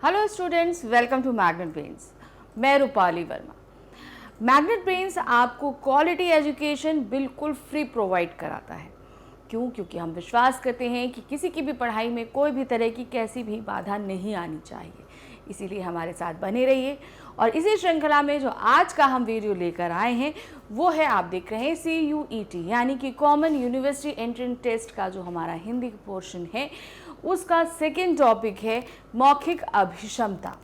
Hello students, welcome to Magnet Brains. मैं Rupali Varma. Magnet Brains आपको quality education बिल्कुल free provide कराता है। क्यों? क्योंकि हम विश्वास करते हैं कि किसी की भी पढ़ाई में कोई भी तरह की कैसी भी बाधा नहीं आनी चाहिए। इसीलिए हमारे साथ बने रहिए। और इसी श्रृंखला में जो आज का हम वीडियो लेकर आए हैं वो है, आप देख रहे हैं CUET यानी कि कॉमन यूनिवर्सिटी एंट्रेंस टेस्ट का जो हमारा हिंदी पोर्शन है उसका सेकेंड टॉपिक है मौखिक अभिक्षमता।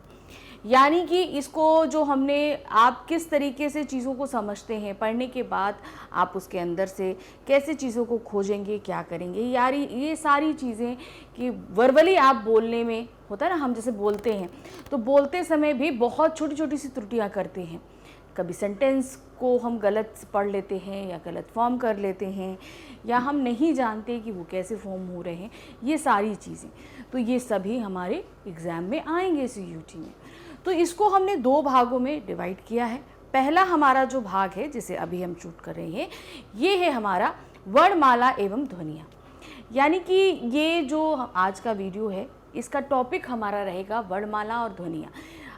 यानी कि इसको जो हमने, आप किस तरीके से चीज़ों को समझते हैं, पढ़ने के बाद आप उसके अंदर से कैसे चीज़ों को खोजेंगे, क्या करेंगे, यारी ये सारी चीज़ें कि वर्बली आप बोलने में होता है ना, हम जैसे बोलते हैं तो बोलते समय भी बहुत छोटी छोटी सी त्रुटियां करते हैं। कभी सेंटेंस को हम गलत पढ़ लेते हैं या गलत फॉर्म कर लेते हैं या हम नहीं जानते कि वो कैसे फॉर्म हो रहे हैं। ये सारी चीज़ें तो ये सभी हमारे एग्ज़ाम में आएंगे CUET में। तो इसको हमने दो भागों में डिवाइड किया है। पहला हमारा जो भाग है जिसे अभी हम शूट कर रहे हैं ये है हमारा वर्णमाला एवं ध्वनियाँ। यानी कि ये जो आज का वीडियो है इसका टॉपिक हमारा रहेगा वर्णमाला और ध्वनियाँ।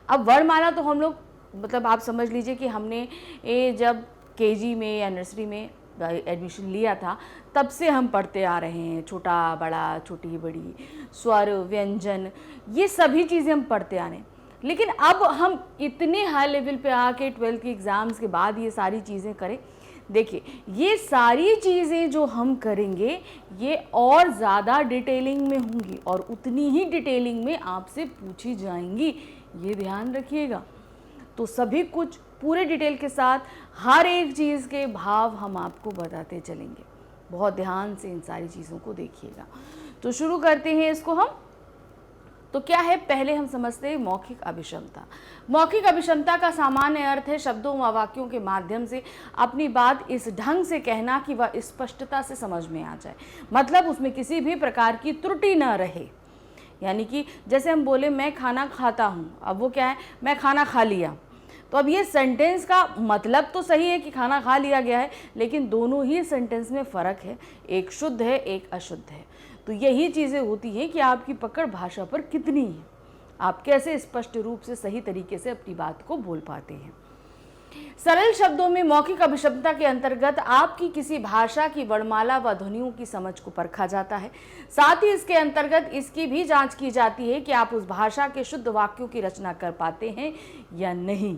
अब वर्णमाला तो हम लोग, मतलब आप समझ लीजिए कि हमने ये जब KG में या नर्सरी में एडमिशन लिया था तब से हम पढ़ते आ रहे हैं। छोटा बड़ा, छोटी बड़ी, स्वर, व्यंजन, ये सभी चीज़ें हम पढ़ते आ रहे हैं। लेकिन अब हम इतने हाई लेवल पे आके 12th के एग्ज़ाम्स के बाद ये सारी चीज़ें करें। देखिए, ये सारी चीज़ें जो हम करेंगे ये और ज़्यादा डिटेलिंग में होंगी और उतनी ही डिटेलिंग में आपसे पूछी जाएंगी, ये ध्यान रखिएगा। तो सभी कुछ पूरे डिटेल के साथ हर एक चीज़ के भाव हम आपको बताते चलेंगे। बहुत ध्यान से इन सारी चीज़ों को देखिएगा। तो शुरू करते हैं इसको हम। तो क्या है, पहले हम समझते हैं मौखिक अभिक्षमता। मौखिक अभिक्षमता का सामान्य अर्थ है शब्दों व वाक्यों के माध्यम से अपनी बात इस ढंग से कहना कि वह स्पष्टता से समझ में आ जाए, मतलब उसमें किसी भी प्रकार की त्रुटि न रहे। यानी कि जैसे हम बोले मैं खाना खाता हूँ, अब वो क्या है, मैं खाना खा लिया। तो अब ये सेंटेंस का मतलब तो सही है कि खाना खा लिया गया है, लेकिन दोनों ही सेंटेंस में फ़र्क है, एक शुद्ध है एक अशुद्ध है। तो यही चीज़ें होती हैं कि आपकी पकड़ भाषा पर कितनी है, आप कैसे स्पष्ट रूप से सही तरीके से अपनी बात को बोल पाते हैं। सरल शब्दों में मौखिक अभिक्षमता के अंतर्गत आपकी किसी भाषा की वर्णमाला व ध्वनियों की समझ को परखा जाता है। साथ ही इसके अंतर्गत इसकी भी जांच की जाती है कि आप उस भाषा के शुद्ध वाक्यों की रचना कर पाते हैं या नहीं।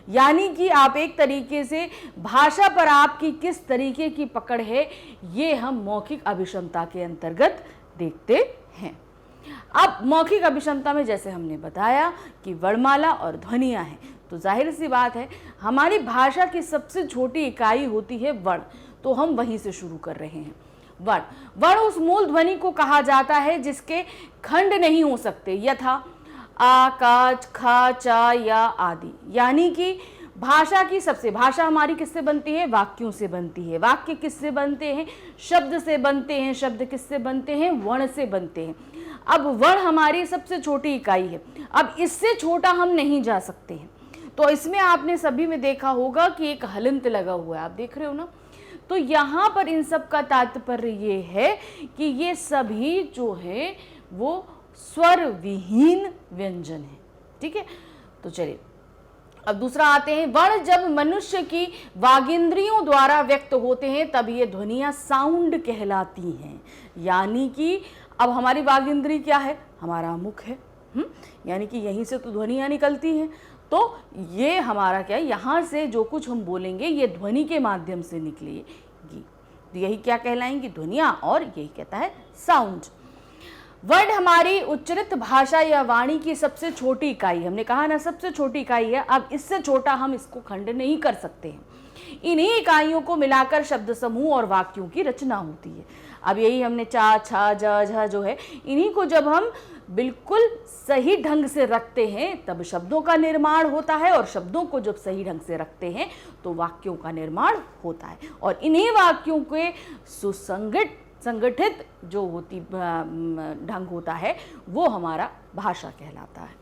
यानी कि आप एक तरीके से भाषा पर आपकी किस तरीके की पकड़ है, ये हम मौखिक अभिक्षमता के अंतर्गत देखते हैं। अब मौखिक अभिक्षमता में जैसे हमने बताया कि वर्णमाला और ध्वनियाँ हैं, तो जाहिर सी बात है हमारी भाषा की सबसे छोटी इकाई होती है वर्ण। तो हम वहीं से शुरू कर रहे हैं। वर्ण उस मूल ध्वनि को कहा जाता है जिसके खंड नहीं हो सकते, यथा आ, का, खा, चा या आदि। यानी कि भाषा हमारी किससे बनती है? वाक्यों से बनती है। वाक्य किससे बनते हैं? शब्द से बनते हैं। शब्द किससे बनते हैं? वर्ण से बनते हैं। अब वर्ण हमारी सबसे छोटी इकाई है, अब इससे छोटा हम नहीं जा सकते हैं। तो इसमें आपने सभी में देखा होगा कि एक हलंत लगा हुआ है, आप देख रहे हो ना। तो यहाँ पर इन सब का तात्पर्य ये है कि ये सभी जो है वो स्वर विहीन व्यंजन है। ठीक है, तो चलिए अब दूसरा आते हैं। वर्ण जब मनुष्य की वागिंद्रियों द्वारा व्यक्त होते हैं तब ये ध्वनियाँ साउंड कहलाती हैं। यानी कि अब हमारी वागिंद्री क्या है? हमारा मुख है। यानी कि यहीं से तो ध्वनियाँ निकलती हैं। तो ये हमारा क्या है, यहाँ से जो कुछ हम बोलेंगे ये ध्वनि के माध्यम से निकलेगी। तो यही क्या कहलाएंगी? ध्वनियाँ, और यही कहता है साउंड। वर्ण हमारी उच्चरित भाषा या वाणी की सबसे छोटी इकाई, हमने कहा ना सबसे छोटी इकाई है। अब इससे छोटा हम इसको खंड नहीं कर सकते हैं। इन्हीं इकाइयों को मिलाकर शब्द समूह और वाक्यों की रचना होती है। अब यही हमने चा, छा, जा, झा जो है, इन्हीं को जब हम बिल्कुल सही ढंग से रखते हैं तब शब्दों का निर्माण होता है, और शब्दों को जब सही ढंग से रखते हैं तो वाक्यों का निर्माण होता है। और इन्हीं वाक्यों के संगठित जो होती ढंग होता है वो हमारा भाषा कहलाता है।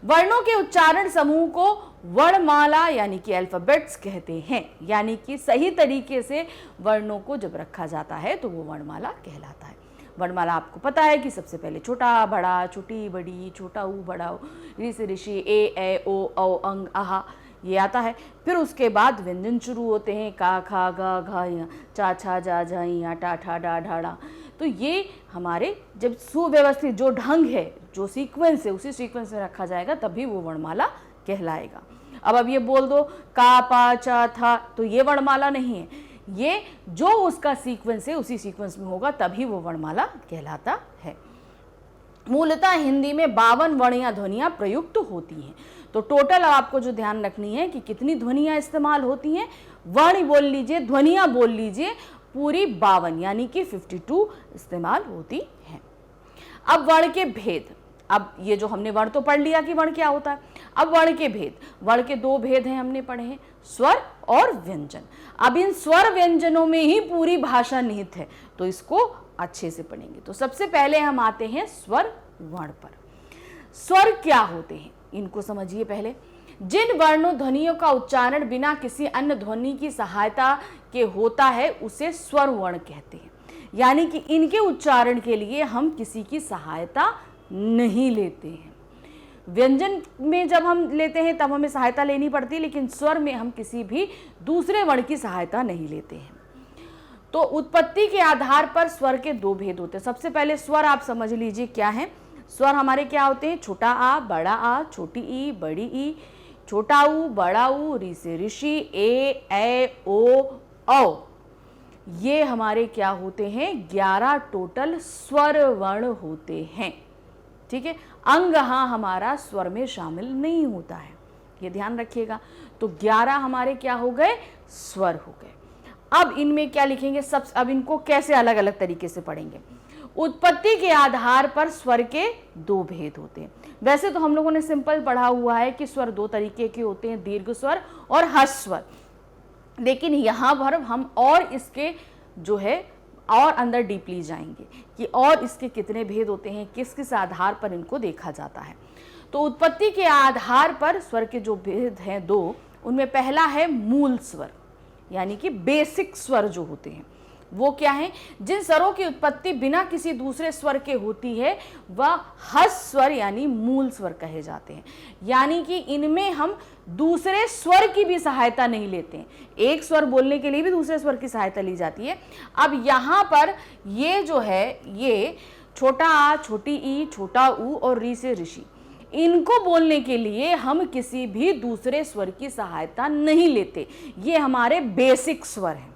वर्णों के उच्चारण समूह को वर्णमाला यानी कि अल्फाबेट्स कहते हैं। यानी कि सही तरीके से वर्णों को जब रखा जाता है तो वो वर्णमाला कहलाता है। वर्णमाला आपको पता है कि सबसे पहले छोटा बड़ा, छोटी बड़ी, छोटा ऊ बड़ा ऊ, ऋ से ऋषि, ए ऐ ओ औ अंग आहा ये आता है। फिर उसके बाद व्यंजन शुरू होते हैं, का खा गा घा या, चा छा जा झा या, टा ठा डा ढा डा। तो ये हमारे जब सुव्यवस्थित जो ढंग है, जो सीक्वेंस है, उसी सीक्वेंस में रखा जाएगा तभी वो वर्णमाला कहलाएगा। अब ये बोल दो का पा चा था, तो ये वर्णमाला नहीं है, ये जो उसका सीक्वेंस है उसी सीक्वेंस में होगा तभी वो वर्णमाला कहलाता है। मूलतः हिंदी में 52 वर्ण या ध्वनियाँ प्रयुक्त होती हैं। तो टोटल आपको जो ध्यान रखनी है कि कितनी ध्वनियाँ इस्तेमाल होती हैं, वर्ण बोल लीजिए, ध्वनियाँ बोल लीजिए, पूरी 52 यानी कि 52 इस्तेमाल होती हैं। अब वर्ण के भेद, अब ये जो हमने वर्ण तो पढ़ लिया कि वर्ण क्या होता है, अब वर्ण के भेद, वर्ण के 2 भेद हैं हमने पढ़े हैं, स्वर और व्यंजन। अब इन स्वर व्यंजनों में ही पूरी भाषा निहित है, तो इसको अच्छे से पढ़ेंगे। तो सबसे पहले हम आते हैं स्वर वर्ण पर। स्वर क्या होते हैं इनको समझिए पहले। जिन वर्णों ध्वनियों का उच्चारण बिना किसी अन्य ध्वनि की सहायता के होता है उसे स्वर वर्ण कहते हैं, यानी कि इनके उच्चारण के लिए हम किसी की सहायता नहीं लेते हैं। व्यंजन में जब हम लेते हैं तब हमें सहायता लेनी पड़ती है, लेकिन स्वर में हम किसी भी दूसरे वर्ण की सहायता नहीं लेते हैं। तो उत्पत्ति के आधार पर स्वर के 2 भेद होते हैं। सबसे पहले स्वर आप समझ लीजिए क्या है। स्वर हमारे क्या होते हैं, छोटा आ, बड़ा आ, छोटी ई, बड़ी ई, छोटा ऊ, बड़ा ऊ, ऋ से ऋषि, ए ऐ ओ औ। ये हमारे क्या होते हैं, 11 टोटल स्वर वर्ण होते हैं। ठीक है, अंग हाँ हमारा स्वर में शामिल नहीं होता है, ये ध्यान रखिएगा। तो 11 हमारे क्या हो गए, स्वर हो गए। अब इनमें क्या लिखेंगे, सब अब इनको कैसे अलग अलग तरीके से पढ़ेंगे। उत्पत्ति के आधार पर स्वर के 2 भेद होते हैं। वैसे तो हम लोगों ने सिंपल पढ़ा हुआ है कि स्वर 2 तरीके के होते हैं, दीर्घ स्वर और ह्रस्व स्वर, लेकिन यहाँ पर हम और इसके जो है और अंदर डीपली जाएंगे कि और इसके कितने भेद होते हैं, किस किस आधार पर इनको देखा जाता है। तो उत्पत्ति के आधार पर स्वर के जो भेद हैं 2, उनमें पहला है मूल स्वर, यानी कि बेसिक स्वर जो होते हैं वो क्या है, जिन स्वरों की उत्पत्ति बिना किसी दूसरे स्वर के होती है वह ह्रस्व स्वर यानी मूल स्वर कहे जाते हैं। यानी कि इनमें हम दूसरे स्वर की भी सहायता नहीं लेते हैं, एक स्वर बोलने के लिए भी दूसरे स्वर की सहायता ली जाती है। अब यहाँ पर ये जो है, ये छोटा आ, छोटी ई, छोटा ऊ और ऋ से ऋषि, इनको बोलने के लिए हम किसी भी दूसरे स्वर की सहायता नहीं लेते, ये हमारे बेसिक स्वर हैं।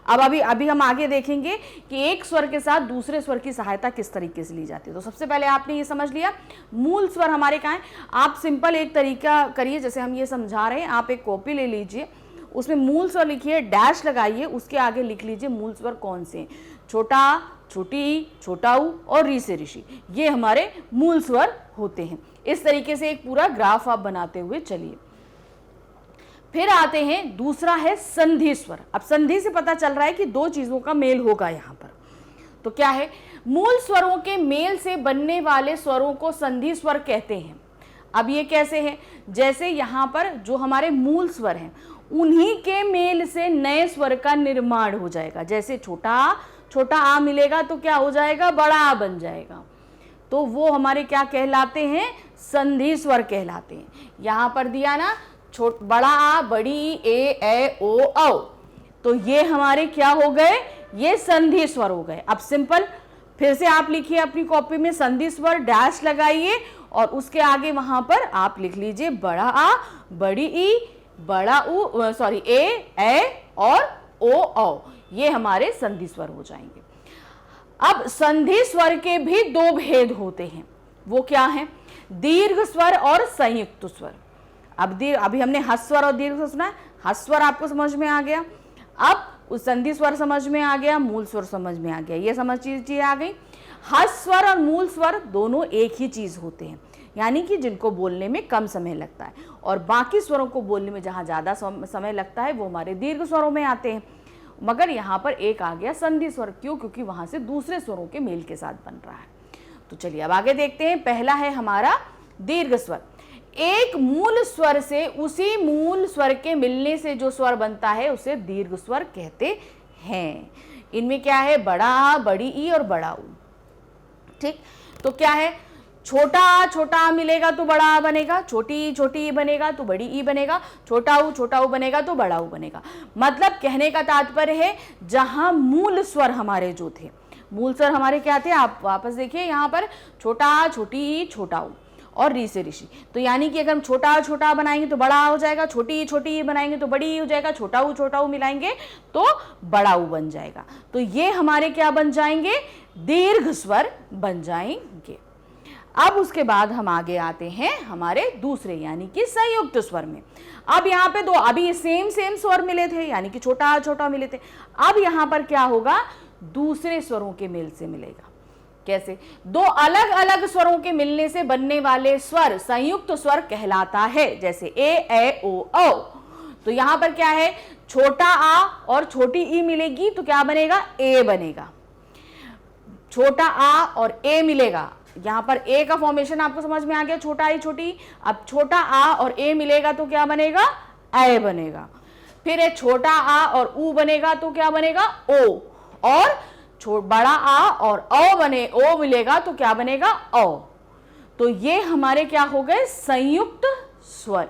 अब अभी हम आगे देखेंगे कि एक स्वर के साथ दूसरे स्वर की सहायता किस तरीके से ली जाती है। तो सबसे पहले आपने ये समझ लिया मूल स्वर हमारे कहाँ हैं। आप सिंपल एक तरीका करिए, जैसे हम ये समझा रहे हैं, आप एक कॉपी ले लीजिए, उसमें मूल स्वर लिखिए, डैश लगाइए, उसके आगे लिख लीजिए मूल स्वर कौन से हैं, छोटा, छोटी, छोटा ऊ और ऋ से ऋषि, ये हमारे मूल स्वर होते हैं। इस तरीके से एक पूरा ग्राफ आप बनाते हुए चलिए। फिर आते हैं, दूसरा है संधि स्वर। अब संधि से पता चल रहा है कि 2 चीजों का मेल होगा यहाँ पर। तो क्या है, मूल स्वरों के मेल से बनने वाले स्वरों को संधि स्वर कहते हैं। अब ये कैसे है, जैसे यहाँ पर जो हमारे मूल स्वर हैं उन्हीं के मेल से नए स्वर का निर्माण हो जाएगा। जैसे छोटा आ मिलेगा तो क्या हो जाएगा, बड़ा आ बन जाएगा, तो वो हमारे क्या कहलाते हैं, संधि स्वर कहलाते हैं। यहाँ पर दिया ना, बड़ा आ, बड़ी ए ऐ ओ औ, तो ये हमारे क्या हो गए, ये संधि स्वर हो गए। अब सिंपल फिर से आप लिखिए अपनी कॉपी में संधि स्वर, डैश लगाइए और उसके आगे वहां पर आप लिख लीजिए बड़ा आ, बड़ी ई, बड़ा ऊ, सॉरी ए ऐ और ओ औ, ये हमारे संधि स्वर हो जाएंगे। अब संधि स्वर के भी 2 भेद होते हैं, वो क्या है, दीर्घ स्वर और संयुक्त स्वर। अभी हमने ह्रस्व स्वर और दीर्घ स्वर सुना, ह्रस्व स्वर आपको समझ में आ गया, अब उस संधि स्वर समझ में आ गया, मूल स्वर समझ में आ गया, ये समझ चीज आ गई। ह्रस्व स्वर और मूल स्वर दोनों एक ही चीज होते हैं, यानी कि जिनको बोलने में कम समय लगता है, और बाकी स्वरों को बोलने में जहाँ ज्यादा समय लगता है वो हमारे दीर्घ स्वरों में आते हैं। मगर यहाँ पर एक आ गया संधि स्वर, क्यों, क्योंकि वहां से दूसरे स्वरों के मेल के साथ बन रहा है। तो चलिए अब आगे देखते हैं। पहला है हमारा दीर्घ स्वर। एक मूल स्वर से उसी मूल स्वर के मिलने से जो स्वर बनता है उसे दीर्घ स्वर कहते हैं। इनमें क्या है, बड़ा आ, बड़ी ई और बड़ा ऊ, ठीक, तो क्या है, छोटा आ मिलेगा तो बड़ा आ बनेगा, छोटी ई बनेगा तो बड़ी ई बनेगा, छोटा ऊ बनेगा तो बड़ा ऊ बनेगा। मतलब कहने का तात्पर्य है जहां मूल स्वर हमारे जो थे, मूल स्वर हमारे क्या थे, आप वापस देखिए यहाँ पर, छोटा आ, छोटी ई, छोटा ऊ और री से ऋषि। तो यानी कि अगर हम छोटा बनाएंगे तो बड़ा हो जाएगा, छोटी ई बनाएंगे तो बड़ी ई हो जाएगा, छोटा ऊ मिलाएंगे तो बड़ा ऊ बन जाएगा। तो ये हमारे क्या बन जाएंगे, दीर्घ स्वर बन जाएंगे। अब उसके बाद हम आगे आते हैं हमारे दूसरे यानी कि संयुक्त स्वर में। अब यहाँ पे दो, अभी सेम स्वर मिले थे यानी कि छोटा मिले थे, अब यहाँ पर क्या होगा, दूसरे स्वरों के मेल से मिलेगा। कैसे, दो अलग अलग स्वरों के मिलने से बनने वाले स्वर संयुक्त स्वर कहलाता है। जैसे ए ओ औ, तो यहां पर क्या है, छोटा आ और छोटी ई मिलेगी तो क्या बनेगा, ए बनेगा। छोटा आ और ए मिलेगा, यहां पर ए का फॉर्मेशन आपको समझ में आ गया, छोटा ई छोटी। अब छोटा आ और ए मिलेगा तो क्या बनेगा, ए बनेगा। फिर एक छोटा आ और ऊ बनेगा तो क्या बनेगा, ओ। और बड़ा आ और ओ मिलेगा तो क्या बनेगा, औ। तो ये हमारे क्या हो गए, संयुक्त स्वर।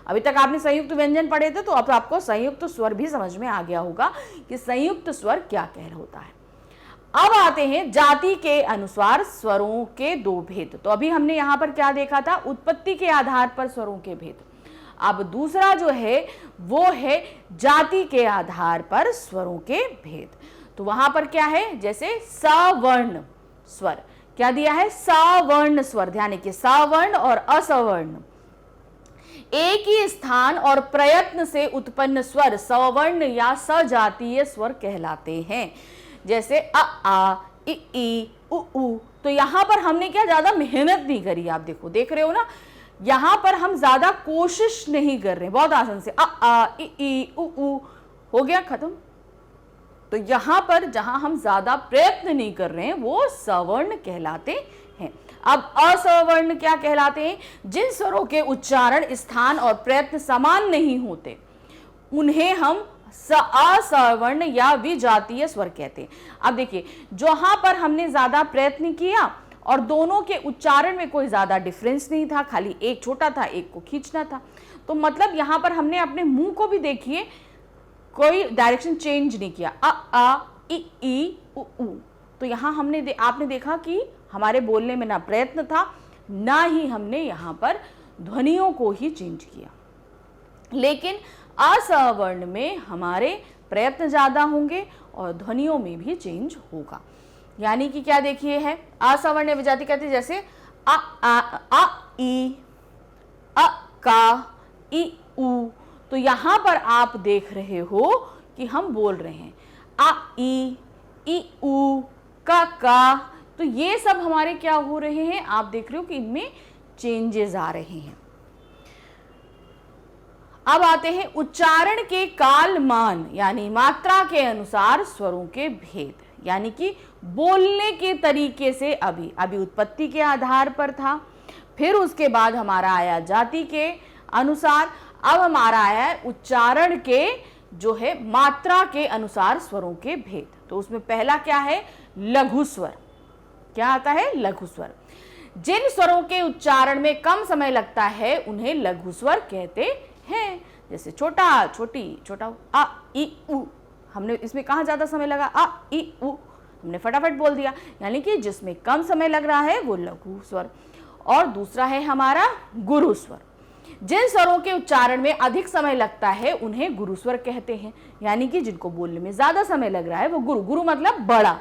अभी तक आपने संयुक्त व्यंजन पढ़े थे, तो अब आपको संयुक्त स्वर भी समझ में आ गया होगा कि संयुक्त स्वर क्या कह होता है। अब आते हैं जाति के अनुसार स्वरों के दो भेद। तो अभी हमने यहां पर क्या देखा था, उत्पत्ति के आधार पर स्वरों के भेद। अब दूसरा जो है वो है जाति के आधार पर स्वरों के भेद। तो वहां पर क्या है, जैसे सवर्ण स्वर, क्या दिया है, सवर्ण स्वर। ध्यान रखिए, सवर्ण और असवर्ण एक ही स्थान और प्रयत्न से उत्पन्न स्वर सवर्ण या सजातीय स्वर कहलाते हैं। जैसे अ आ, इ ई, उ ऊ। तो यहां पर हमने क्या ज्यादा मेहनत नहीं करी, आप देख रहे हो ना, यहां पर हम ज्यादा कोशिश नहीं कर रहे, बहुत आसान से अ आ, इ ई, उ ऊ हो गया, खत्म। तो यहां पर जहां हम ज्यादा प्रयत्न नहीं कर रहे हैं वो सवर्ण कहलाते हैं। अब असवर्ण क्या कहलाते हैं, जिन स्वरों के उच्चारण, स्थान और प्रयत्न समान नहीं होते उन्हें हम असवर्ण या विजातीय स्वर कहते हैं। अब देखिए, जहां पर हमने ज्यादा प्रयत्न किया और दोनों के उच्चारण में कोई ज्यादा डिफरेंस नहीं था, खाली एक छोटा था एक को खींचना था, तो मतलब यहां पर हमने अपने मुंह को भी देखिए कोई डायरेक्शन चेंज नहीं किया, अ आ, इ ई, उ ऊ। तो यहां आपने देखा कि हमारे बोलने में ना प्रयत्न था, ना ही हमने यहां पर ध्वनियों को ही चेंज किया। लेकिन असवर्ण में हमारे प्रयत्न ज्यादा होंगे और ध्वनियों में भी चेंज होगा। यानी कि क्या देखिए है, असवर्ण विजाति कहते हैं, जैसे अ आ ई, अ का, इ ऊ। तो यहां पर आप देख रहे हो कि हम बोल रहे हैं आ ई ऊ, का। तो ये सब हमारे क्या हो रहे हैं, आप देख रहे हो कि इनमें चेंजेस आ रहे हैं। अब आते हैं उच्चारण के कालमान यानी मात्रा के अनुसार स्वरों के भेद। यानी कि बोलने के तरीके से अभी उत्पत्ति के आधार पर था, फिर उसके बाद हमारा आया जाति के अनुसार, अब हमारा आया है उच्चारण के जो है मात्रा के अनुसार स्वरों के भेद। तो उसमें पहला क्या है, लघु स्वर। क्या आता है, लघु स्वर। जिन स्वरों के उच्चारण में कम समय लगता है उन्हें लघु स्वर कहते हैं। जैसे छोटा, छोटी, छोटा आ ई उ, हमने इसमें कहाँ ज्यादा समय लगा, आ ई उ, हमने फटाफट बोल दिया, यानी कि जिसमें कम समय लग रहा है वो लघु स्वर। और दूसरा है हमारा गुरु स्वर। जिन स्वरों के उच्चारण में अधिक समय लगता है उन्हें गुरु स्वर कहते हैं, यानी कि जिनको बोलने में ज्यादा समय लग रहा है वो गुरु मतलब बड़ा,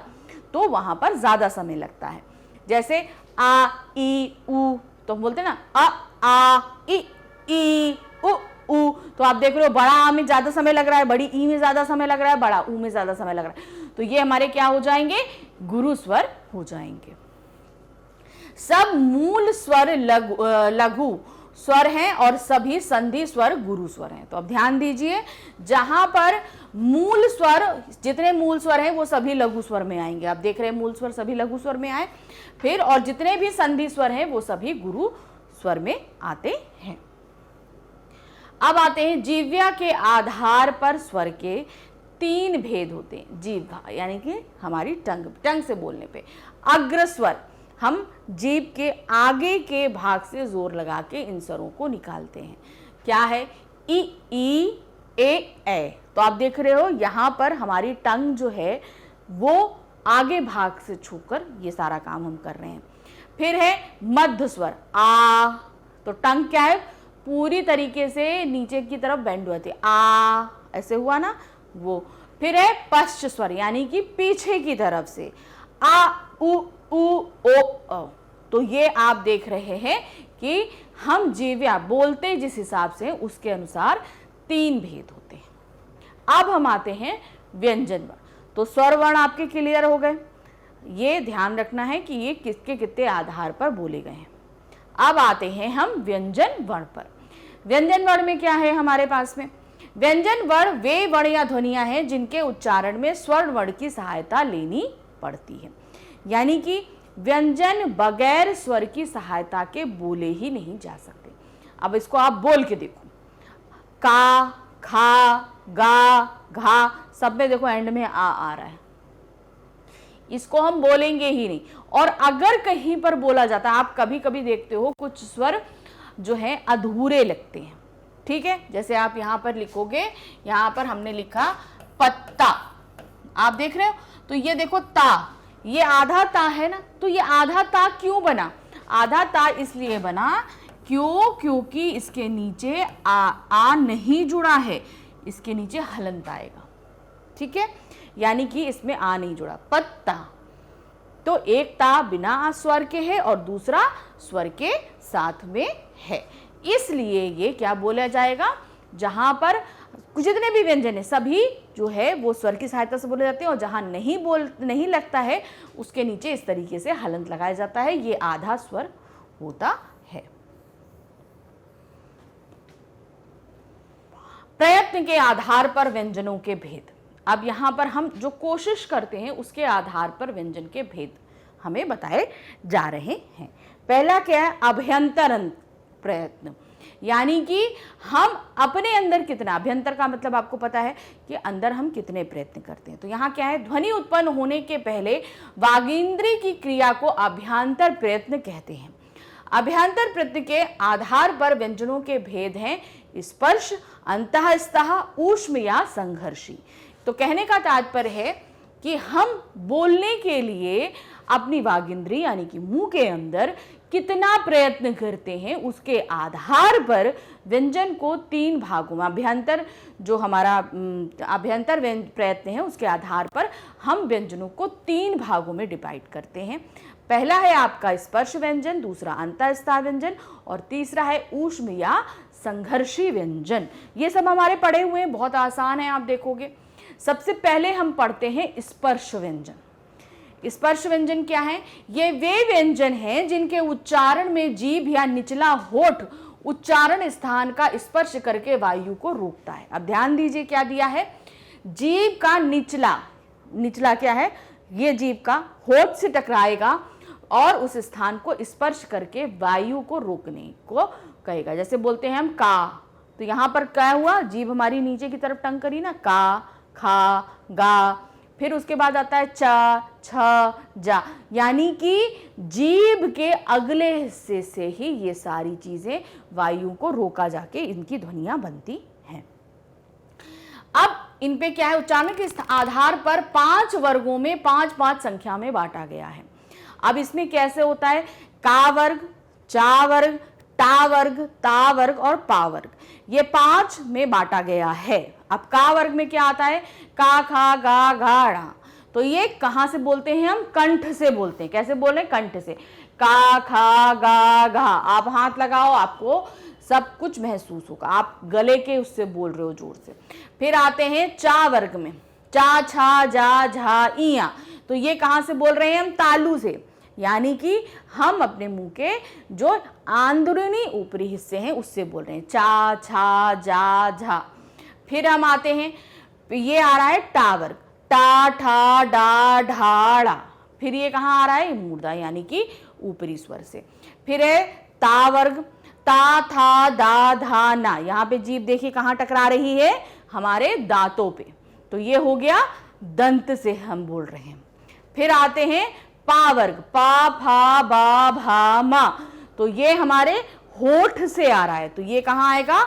तो वहां पर ज्यादा समय लगता है। जैसे आ ई उ, तो हम बोलते हैं ना आ ई उ ऊ। तो आप देख रहे हो बड़ा आ में ज्यादा समय लग रहा है, बड़ी ई में ज्यादा समय लग रहा है, बड़ा ऊ में ज्यादा समय लग रहा है, तो ये हमारे क्या हो जाएंगे, गुरु स्वर हो जाएंगे। सब मूल स्वर लघु स्वर हैं और सभी संधि स्वर गुरु स्वर हैं। तो अब ध्यान दीजिए, जहां पर मूल स्वर, जितने मूल स्वर हैं वो सभी लघु स्वर में आएंगे। आप देख रहे हैं मूल स्वर सभी लघु स्वर में आए, फिर और जितने भी संधि स्वर हैं वो सभी गुरु स्वर में आते हैं। अब आते हैं जिह्वा के आधार पर स्वर के 3 भेद होते हैं। जिह्वा यानी कि हमारी टंग से बोलने पे। अग्र स्वर हम जीभ के आगे के भाग से जोर लगा के इन स्वरों को निकालते हैं। क्या है? ई ए। तो आप देख रहे हो यहाँ पर हमारी टंग जो है वो आगे भाग से छूकर ये सारा काम हम कर रहे हैं। फिर है मध्य स्वर आ, तो टंग क्या है? पूरी तरीके से नीचे की तरफ बेंड होती है, आ ऐसे हुआ ना वो। फिर है पश्च स्वर यानी कि पीछे की तरफ से आ उ ओ। तो ये आप देख रहे हैं कि हम जीव्या बोलते जिस हिसाब से उसके अनुसार 3 भेद होते हैं। अब हम आते हैं व्यंजन वर्ण। तो स्वर वर्ण आपके क्लियर हो गए। ये ध्यान रखना है कि ये किसके कितने आधार पर बोले गए हैं। अब आते हैं हम व्यंजन वर्ण पर। व्यंजन वर्ण में क्या है हमारे पास में? व्यंजन वर्ण वे वर्ण या ध्वनियां हैं जिनके उच्चारण में स्वर्ण वर्ण की सहायता लेनी पड़ती है, यानी कि व्यंजन बगैर स्वर की सहायता के बोले ही नहीं जा सकते। अब इसको आप बोल के देखो, का, खा, गा, घा, सब में देखो एंड में आ रहा है, इसको हम बोलेंगे ही नहीं। और अगर कहीं पर बोला जाता है, आप कभी कभी देखते हो कुछ स्वर जो है अधूरे लगते हैं, ठीक है। जैसे आप यहाँ पर लिखोगे, यहाँ पर हमने लिखा पत्ता, आप देख रहे हो, तो ये देखो ता, ये आधा ता है ना, तो ये आधा ता क्यों बना? आधा ता इसलिए बना क्योंकि इसके नीचे आ नहीं जुड़ा है, इसके नीचे हलंत आएगा, ठीक है, यानी कि इसमें आ नहीं जुड़ा। पत्ता, तो एक ता बिना स्वर के है और दूसरा स्वर के साथ में है, इसलिए ये क्या बोला जाएगा? जहां पर जितने भी व्यंजन है सभी जो है वो स्वर की सहायता से बोले जाते हैं, और जहां नहीं लगता है उसके नीचे इस तरीके से हलंत लगाया जाता है, ये आधा स्वर होता है। प्रयत्न के आधार पर व्यंजनों के भेद। अब यहां पर हम जो कोशिश करते हैं उसके आधार पर व्यंजन के भेद हमें बताए जा रहे हैं। पहला क्या है? अभ्यंतर प्रयत्न, यानी कि हम अपने अंदर कितना, अभ्यंतर का मतलब आपको पता है कि अंदर हम कितने प्रयत्न करते हैं। तो यहाँ क्या है? ध्वनि उत्पन्न होने के पहले वागींद्री की क्रिया को अभ्यंतर प्रयत्न कहते हैं। अभ्यंतर प्रयत्न के आधार पर व्यंजनों के भेद हैं स्पर्श, अंतःस्थः, ऊष्म या संघर्षी। तो कहने का तात्पर्य है कि हम बोलने के लिए अपनी वागिंद्री यानी कि मुंह के अंदर कितना प्रयत्न करते हैं, उसके आधार पर व्यंजन को 3 भागों में, अभ्यंतर जो हमारा अभ्यंतर प्रयत्न है उसके आधार पर हम व्यंजनों को 3 भागों में डिवाइड करते हैं। पहला है आपका स्पर्श व्यंजन, दूसरा अंतःस्था व्यंजन और तीसरा है ऊष्म या संघर्षी व्यंजन। ये सब हमारे पढ़े हुए हैं, बहुत आसान है, आप देखोगे। सबसे पहले हम पढ़ते हैं स्पर्श व्यंजन। स्पर्श व्यंजन क्या है? ये वे व्यंजन हैं जिनके उच्चारण में जीभ या निचला होठ उच्चारण स्थान का स्पर्श करके वायु को रोकता है। अब ध्यान दीजिए क्या दिया है? जीभ का निचला क्या है? ये जीभ का होठ से टकराएगा और उस स्थान को स्पर्श करके वायु को रोकने को कहेगा। जैसे बोलते हैं हम का, तो यहां पर क्या हुआ? जीभ हमारी नीचे की तरफ टंग करी ना, का, खा, गा। फिर उसके बाद आता है च, छ, जा, यानी कि जीभ के अगले हिस्से से ही ये सारी चीजें वायु को रोका जाके इनकी ध्वनियां बनती हैं। अब इन पे क्या है? उच्चारण के आधार पर 5 वर्गों में 5-5 संख्या में बांटा गया है। अब इसमें कैसे होता है? का वर्ग, चा वर्ग, टा वर्ग, ता वर्ग और पा वर्ग, ये 5 में बांटा गया है। अब का वर्ग में क्या आता है? का, खा, गा, घा, ड़ा। तो ये कहां से बोलते हैं? हम कंठ से बोलते हैं। कैसे बोल रहे हैं? कंठ से। का, खा, गा, घा, आप हाथ लगाओ, आपको सब कुछ महसूस होगा, आप गले के उससे बोल रहे हो जोर से। फिर आते हैं चा वर्ग में, चा, छा, जा, झा, इया। तो ये कहां से बोल रहे हैं? हम तालू से, यानी कि हम अपने मुंह के जो आंदरूनी ऊपरी हिस्से हैं उससे बोल रहे हैं, चा, छा, जा, झा। फिर हम आते हैं, ये आ रहा है टा वर्ग, टा, ठा, डा, ढा, ड़ा। फिर ये कहाँ आ रहा है? मूर्धा यानी कि ऊपरी स्वर से। फिर है ता वर्ग, ता, था, दा, धा, ना। यहाँ पे जीभ देखिए कहाँ टकरा रही है? हमारे दांतों पे। तो ये हो गया दंत से हम बोल रहे हैं। फिर आते हैं पा वर्ग, पा फा बा भा मा, तो ये हमारे होठ से आ रहा है, तो ये कहाँ आएगा,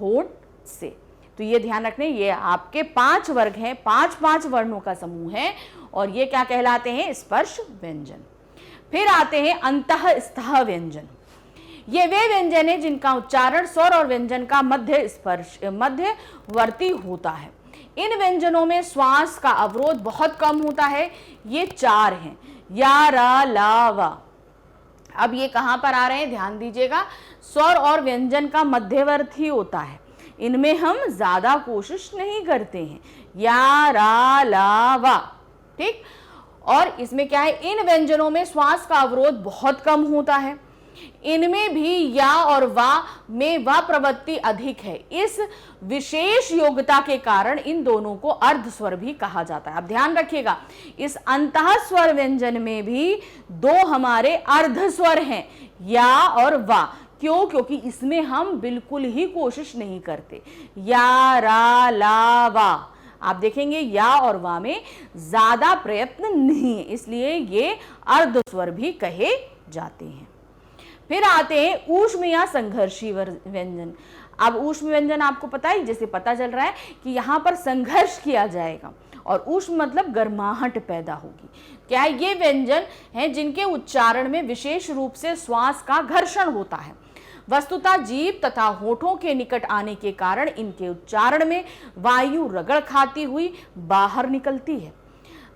होठ से। तो ये ध्यान रखने, ये आपके 5 वर्ग हैं, 5 वर्णों का समूह है, और ये क्या कहलाते हैं, स्पर्श व्यंजन। फिर आते हैं अंतःस्थ व्यंजन। ये वे व्यंजन है जिनका उच्चारण स्वर और व्यंजन का मध्यवर्ती होता है। इन व्यंजनों में श्वास का अवरोध बहुत कम होता है। ये 4 हैं, या, रा, ला, वा। अब ये कहां पर आ रहे हैं, ध्यान दीजिएगा, स्वर और व्यंजन का मध्यवर्ती होता है। इनमें हम ज्यादा कोशिश नहीं करते हैं, या, रा, ला, वा, ठीक। और इसमें क्या है, इन व्यंजनों में श्वास का अवरोध बहुत कम होता है। इनमें भी या और वा में वा प्रवृत्ति अधिक है। इस विशेष योग्यता के कारण इन दोनों को अर्ध स्वर भी कहा जाता है। अब ध्यान रखिएगा, इस अंतः स्वर व्यंजन में भी 2 हमारे अर्ध स्वर हैं, या और वा। क्यों, क्योंकि इसमें हम बिल्कुल ही कोशिश नहीं करते। या, रा, ला, वा, आप देखेंगे या और वा में ज्यादा प्रयत्न नहीं है, इसलिए ये अर्ध स्वर भी कहे जाते हैं। फिर आते हैं ऊष्म या संघर्षी व्यंजन। अब ऊष्म व्यंजन आपको पता है, जैसे पता चल रहा है कि यहाँ पर संघर्ष किया जाएगा, और ऊष्म मतलब गर्माहट पैदा होगी। क्या है, ये व्यंजन हैं जिनके उच्चारण में विशेष रूप से श्वास का घर्षण होता है। वस्तुतः जीभ तथा होठों के निकट आने के कारण इनके उच्चारण में वायु रगड़ खाती हुई बाहर निकलती है,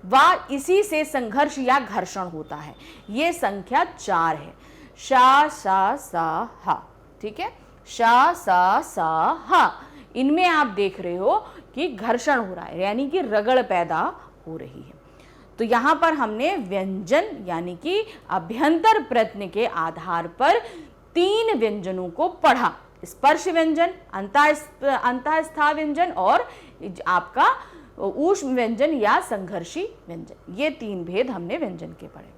व इसी से संघर्ष या घर्षण होता है। ये संख्या 4 है, शा, सा, सा, हा, ठीक है, शा, सा, सा, हा। इनमें आप देख रहे हो कि घर्षण हो रहा है, यानी कि रगड़ पैदा हो रही है। तो यहां पर हमने व्यंजन यानी कि अभ्यंतर प्रयत्न के आधार पर 3 व्यंजनों को पढ़ा, स्पर्श व्यंजन, अंतःस्थ व्यंजन और आपका ऊष्म व्यंजन या संघर्षी व्यंजन। ये 3 भेद हमने व्यंजन के पढ़े।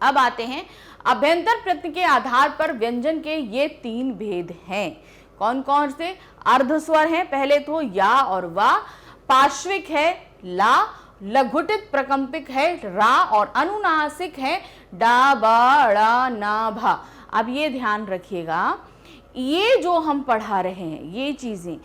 अब आते हैं अभ्यंतर प्रयत्न के आधार पर व्यंजन के ये 3 भेद हैं। कौन कौन से? अर्ध स्वर हैं पहले तो या और वा, पार्श्विक है ला, लघुटित प्रकंपिक है रा और अनुनासिक है डा, बा, ड़ा, ना, भा। अब ये ध्यान रखिएगा, ये जो हम पढ़ा रहे हैं ये चीजें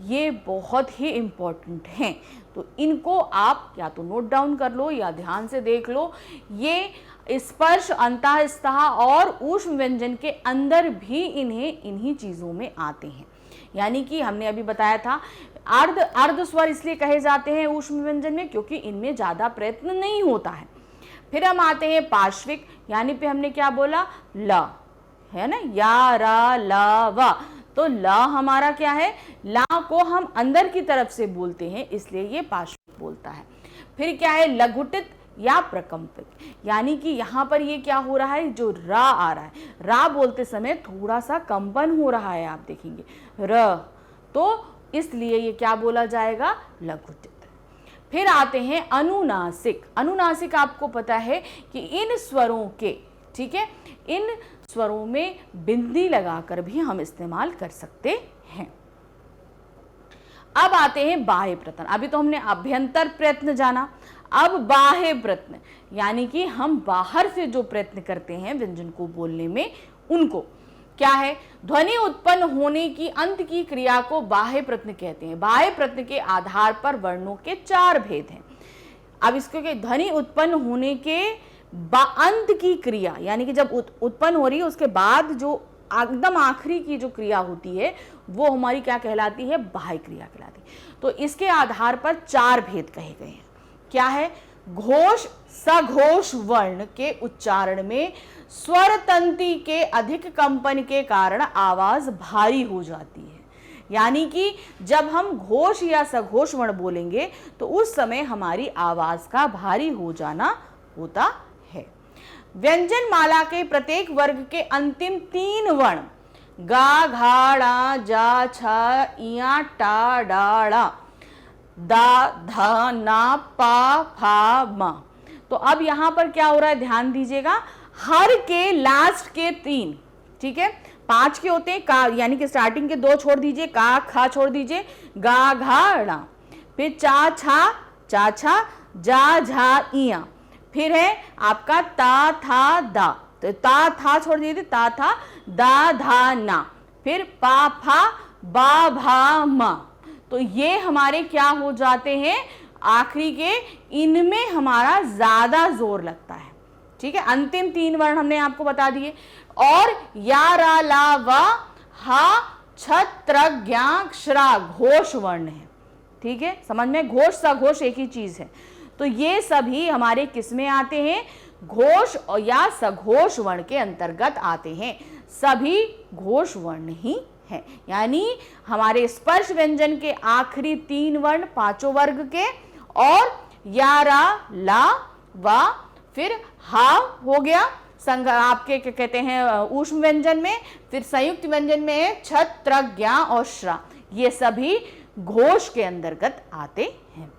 ये बहुत ही इंपॉर्टेंट हैं, तो इनको आप या तो नोट डाउन कर लो या ध्यान से देख लो। ये स्पर्श, अंतःस्थ और ऊष्म व्यंजन के अंदर भी इन्हीं चीजों में आते हैं। यानी कि हमने अभी बताया था अर्ध स्वर इसलिए कहे जाते हैं ऊष्म व्यंजन में क्योंकि इनमें ज्यादा प्रयत्न नहीं होता है। फिर हम आते हैं पार्श्विक, यानी पे हमने क्या बोला, ल है ना, या, रा, ला, वा। तो ला हमारा क्या है, ला को हम अंदर की तरफ से बोलते हैं इसलिए ये पार्श्विक बोलता है। फिर क्या है, लघुटित या प्रकंपित, यानी कि यहाँ पर ये क्या हो रहा है, जो रा आ रहा है, रा बोलते समय थोड़ा सा कंपन हो रहा है, आप देखेंगे र, तो इसलिए ये क्या बोला जाएगा, लघुटित। फिर आते हैं अनुनासिक। अनुनासिक आपको पता है कि इन स्वरों के, ठीक है, इन स्वरों में बिंदी लगाकर भी हम इस्तेमाल कर सकते हैं। अब आते हैं बाह्य प्रयत्न। अभी तो हमने अभ्यंतर प्रयत्न जाना, अब बाह्य प्रयत्न यानी कि हम बाहर से जो प्रयत्न करते हैं व्यंजन को बोलने में, उनको क्या है, ध्वनि उत्पन्न होने की अंत की क्रिया को बाह्य प्रयत्न कहते हैं। बाह्य प्रयत्न के आधार पर वर्णों के 4 भेद हैं। अब इसको के ध्वनि उत्पन्न होने के अंत की क्रिया, यानी कि जब उत्पन्न हो रही है उसके बाद जो एकदम आखिरी की जो क्रिया होती है वो हमारी क्या कहलाती है, बाह्य क्रिया कहलाती है। तो इसके आधार पर 4 भेद कहे गए हैं। क्या है, घोष सघोष वर्ण के उच्चारण में स्वर तंती के अधिक कंपन के कारण आवाज भारी हो जाती है। यानी कि जब हम घोष या सघोष वर्ण बोलेंगे तो उस समय हमारी आवाज का भारी हो जाना होता है। व्यंजन माला के प्रत्येक वर्ग के अंतिम 3 वर्ण गा, घा, ड़ा, जा, छा, इया, टा, डा, ड़ा, दा, धा, ना, पा, फा, मा। तो अब यहां पर क्या हो रहा है, ध्यान दीजिएगा, हर के लास्ट के 3, ठीक है, 5 के होते हैं, का यानी कि स्टार्टिंग के 2 छोड़ दीजिए, का, खा छोड़ दीजिए, गा, घा, ड़ा, फिर चा, छा, चा, छा, जा, झा, इया, फिर है आपका ता था दा, तो ता था छोड़ दीजिए, ता था दा धा ना, फिर पा फा बा भा मा। तो ये हमारे क्या हो जाते हैं, आखिरी के, इनमें हमारा ज्यादा जोर लगता है। ठीक है, अंतिम 3 वर्ण हमने आपको बता दिए। और या रा ला वा हा छत्र ज्ञाक्षरा घोष वर्ण है। ठीक है, समझ में, घोष सघोष एक ही चीज है। तो ये सभी हमारे किस में आते हैं, घोष या सघोष वर्ण के अंतर्गत आते हैं। सभी घोष वर्ण ही है, यानी हमारे स्पर्श व्यंजन के आखिरी 3 वर्ण 5 वर्ग के, और या रा ला वा, फिर हा हो गया संग आपके क्या कहते हैं ऊष्म व्यंजन में, फिर संयुक्त व्यंजन में है छत त्र ज्ञा और श्रा, ये सभी घोष के अंतर्गत आते हैं।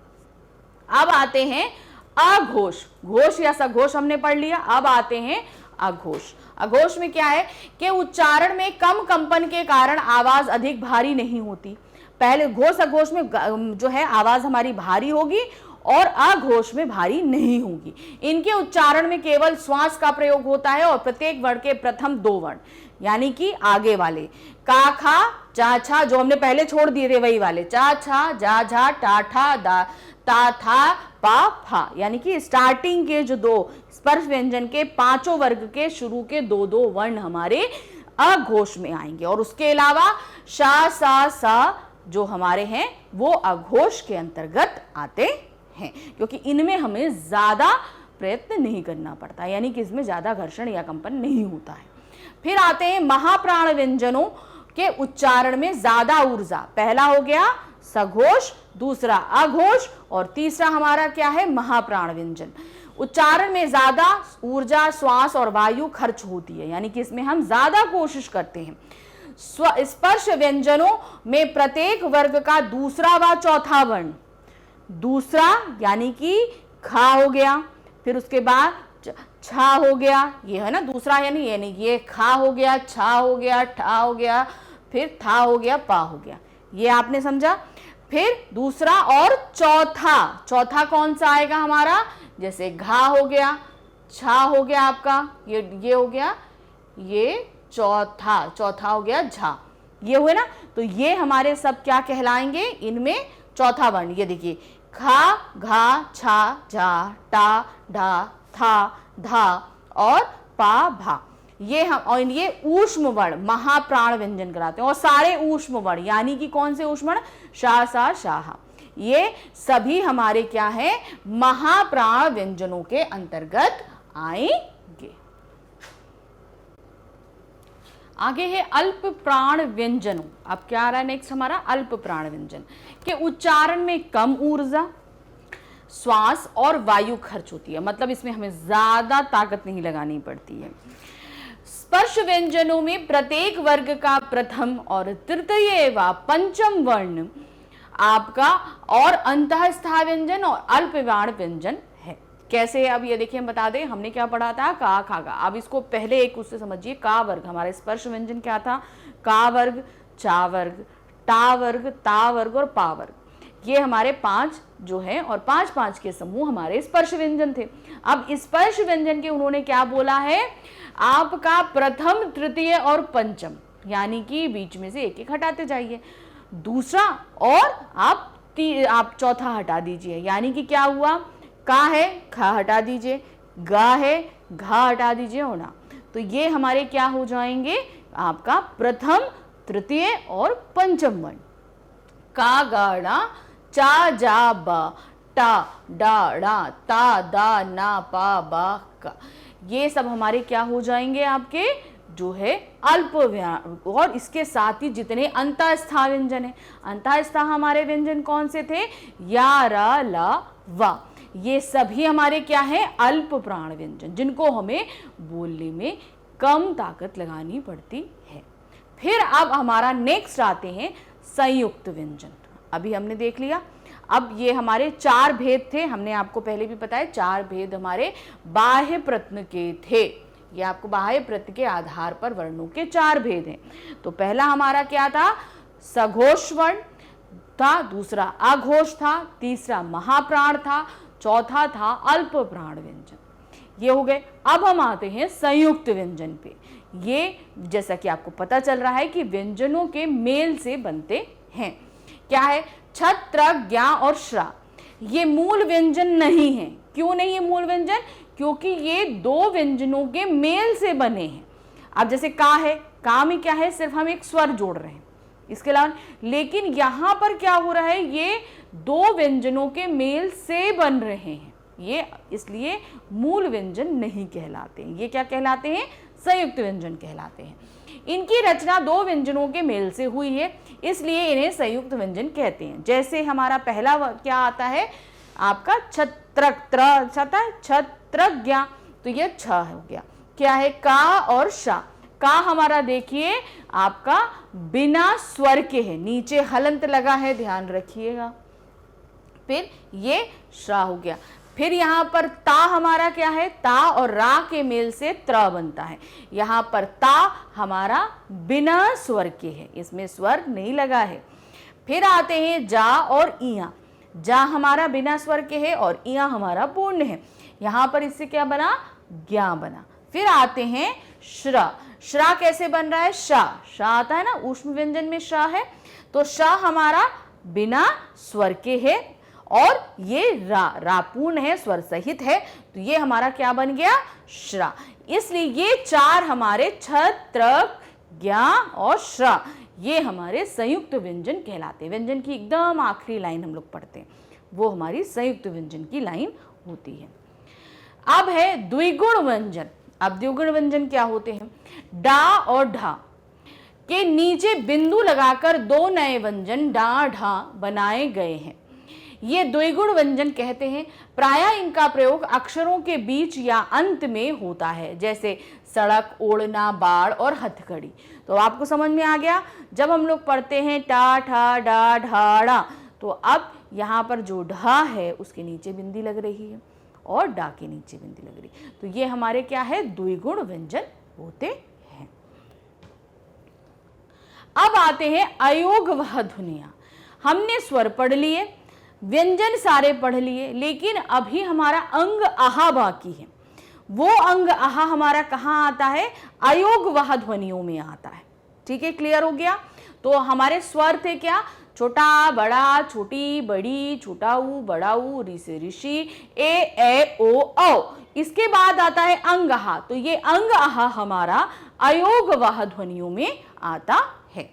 अब आते हैं अघोष। घोष या सघोष हमने पढ़ लिया, अब आते हैं अघोष। अघोष में क्या है कि उच्चारण में कम कंपन के कारण आवाज अधिक भारी नहीं होती। पहले घोष अघोष में जो है आवाज हमारी भारी होगी और अघोष में भारी नहीं होगी। इनके उच्चारण में केवल श्वास का प्रयोग होता है और प्रत्येक वर्ण के प्रथम 2 वर्ण, यानी कि आगे वाले का खा चा छा जो हमने पहले छोड़ दिए थे वही वाले, चा छा जा झा टा ठा दा ता था पा फा, यानी कि स्टार्टिंग के जो 2 स्पर्श व्यंजन के 5 वर्ग के शुरू के 2-2 वर्ण हमारे अघोष में आएंगे। और उसके अलावा शा सा सा जो हमारे हैं वो अघोष के अंतर्गत आते हैं, क्योंकि इनमें हमें ज्यादा प्रयत्न नहीं करना पड़ता, यानी कि इसमें ज्यादा घर्षण या कंपन नहीं होता है। फिर आते हैं महाप्राण व्यंजनों के उच्चारण में ज्यादा ऊर्जा। पहला हो गया सघोष, दूसरा अघोष, और तीसरा हमारा क्या है, महाप्राण व्यंजन। उच्चारण में ज्यादा ऊर्जा, श्वास और वायु खर्च होती है, यानी कि इसमें हम ज्यादा कोशिश करते हैं। स्पर्श व्यंजनों में प्रत्येक वर्ग का दूसरा व चौथा वर्ण, दूसरा यानी कि खा हो गया, फिर उसके बाद छा हो गया, ये है ना दूसरा, यानी ये खा हो गया, छा हो गया, ठा हो गया, फिर था हो गया, पा हो गया, ये आपने समझा। फिर दूसरा और चौथा, चौथा कौन सा आएगा हमारा, जैसे घा हो गया, छा हो गया आपका, ये हो गया, ये चौथा, चौथा हो गया झा, ये हुए ना। तो ये हमारे सब क्या कहलाएंगे, इनमें चौथा वर्ण। ये देखिए खा घा छा झा टा ढा था धा और पा भा, ये हम, और ये ऊष्म वर्ण महाप्राण व्यंजन कराते हैं। और सारे ऊष्म वर्ण यानी कि कौन से ऊष्म वर्ण, शा सा शाहा, ये सभी हमारे क्या है, महाप्राण व्यंजनों के अंतर्गत आएंगे। आगे है अल्प प्राण व्यंजनों। अब क्या आ रहा है नेक्स्ट हमारा, अल्प प्राण व्यंजन के उच्चारण में कम ऊर्जा, श्वास और वायु खर्च होती है, मतलब इसमें हमें ज्यादा ताकत नहीं लगानी पड़ती है। स्पर्श व्यंजनों में प्रत्येक वर्ग का प्रथम और तृतीय व पंचम वर्ण आपका और अंतःस्था व्यंजन और अल्प प्राण व्यंजन है। कैसे, अब ये देखिए हम बता दें, हमने क्या पढ़ा था, का खागा। अब इसको पहले एक उससे समझिए, का वर्ग हमारे स्पर्श व्यंजन क्या था, का वर्ग, चा वर्ग, टा वर्ग, ता वर्ग और पा वर्ग, ये हमारे 5 जो है, और 5-5 के समूह हमारे स्पर्श व्यंजन थे। अब स्पर्श व्यंजन के उन्होंने क्या बोला है, आपका प्रथम तृतीय और पंचम, यानी कि बीच में से एक एक हटाते जाइए, दूसरा और आप चौथा हटा दीजिए, यानी कि क्या हुआ, का है खा हटा दीजिए, गा है घा हटा दीजिए होना, तो ये हमारे क्या हो जाएंगे, आपका प्रथम तृतीय और पंचम वर्ण। का गाड़ा चा जा बा टा डा डा ता दा ना पा बा का, ये सब हमारे क्या हो जाएंगे, आपके जो है अल्प। और इसके साथ ही जितने अंतःस्था व्यंजन है, अंतःस्था हमारे व्यंजन कौन से थे, या रा ला वा, ये सभी हमारे क्या है, अल्प प्राण व्यंजन, जिनको हमें बोलने में कम ताकत लगानी पड़ती है। फिर अब हमारा नेक्स्ट आते हैं संयुक्त व्यंजन। अभी हमने देख लिया, अब ये हमारे 4 भेद थे, हमने आपको पहले भी बताया 4 भेद हमारे बाह्य प्रत्न के थे। ये आपको बाह्य प्रत्न के आधार पर वर्णों के 4 भेद हैं। तो पहला हमारा क्या था, सघोष वर्ण था, दूसरा अघोष था, तीसरा महाप्राण था, चौथा था अल्प प्राण व्यंजन। ये हो गए। अब हम आते हैं संयुक्त व्यंजन पे। ये जैसा कि आपको पता चल रहा है कि व्यंजनों के मेल से बनते हैं। क्या है? छत, त्रक, ज्ञ और श्रा। ये मूल व्यंजन नहीं है। क्यों नहीं है मूल व्यंजन? क्योंकि ये दो व्यंजनों के मेल से बने हैं। अब जैसे का है, का में क्या है? सिर्फ हम एक स्वर जोड़ रहे हैं, इसके अलावा। लेकिन यहां पर क्या हो रहा है? ये दो व्यंजनों के मेल से बन रहे हैं, ये इसलिए मूल व्यंजन नहीं कहलाते हैं। ये क्या कहलाते हैं? संयुक्त व्यंजन कहलाते हैं। इनकी रचना दो व्यंजनों के मेल से हुई है, इसलिए इन्हें संयुक्त व्यंजन कहते हैं। जैसे हमारा पहला क्या आता है आपका? छत्रज्ञ, तो ये छ हो गया। क्या है? का और शा। का हमारा देखिए आपका बिना स्वर के है, नीचे हलंत लगा है, ध्यान रखिएगा। फिर ये श्रा हो गया। फिर यहाँ पर ता हमारा क्या है? ता और रा के मेल से त्र बनता है। यहाँ पर ता हमारा बिना स्वर के है, इसमें स्वर नहीं लगा है। फिर आते हैं जा और इया। जा हमारा बिना स्वर के है और इया हमारा पूर्ण है। यहाँ पर इससे क्या बना? ज्ञा बना। फिर आते हैं श्रा। श्रा कैसे बन रहा है? शा। शा आता है ना, ऊष्म व्यंजन में शा है, तो शा हमारा बिना स्वर के है और ये रा पूर्ण है, स्वर सहित है, तो ये हमारा क्या बन गया? श्रा। इसलिए ये चार हमारे छत, त्रक, ज्ञा और श्रा, ये हमारे संयुक्त व्यंजन कहलाते हैं। व्यंजन की एकदम आखिरी लाइन हम लोग पढ़ते हैं, वो हमारी संयुक्त व्यंजन की लाइन होती है। अब है द्विगुण व्यंजन। अब द्विगुण व्यंजन क्या होते हैं? डा और ढा के नीचे बिंदु लगाकर दो नए व्यंजन डा ढा बनाए गए हैं, ये द्विगुण व्यंजन कहते हैं। प्रायः इनका प्रयोग अक्षरों के बीच या अंत में होता है, जैसे सड़क, ओढ़ना, बाढ़ और हथकड़ी। तो आपको समझ में आ गया, जब हम लोग पढ़ते हैं टा ठा डा ढा डा, तो अब यहाँ पर जो ढा है उसके नीचे बिंदी लग रही है और डा के नीचे बिंदी लग रही, तो ये हमारे क्या है? द्विगुण व्यंजन होते हैं। अब आते हैं अयोगवह ध्वनियां। हमने स्वर पढ़ लिए, व्यंजन सारे पढ़ लिए, लेकिन अभी हमारा अंग आहा बाकी है। वो अंग आहा हमारा कहाँ आता है? अयोगवह ध्वनियों में आता है। ठीक है, क्लियर हो गया? तो हमारे स्वर थे क्या? छोटा, बड़ा, छोटी, बड़ी, छोटा ऊ, बड़ा ऊ, ऋ से ऋषि, ए ओ औ। इसके बाद आता है अंग आहा, तो ये अंग आहा हमारा अयोगवह ध्वनियों में आता है।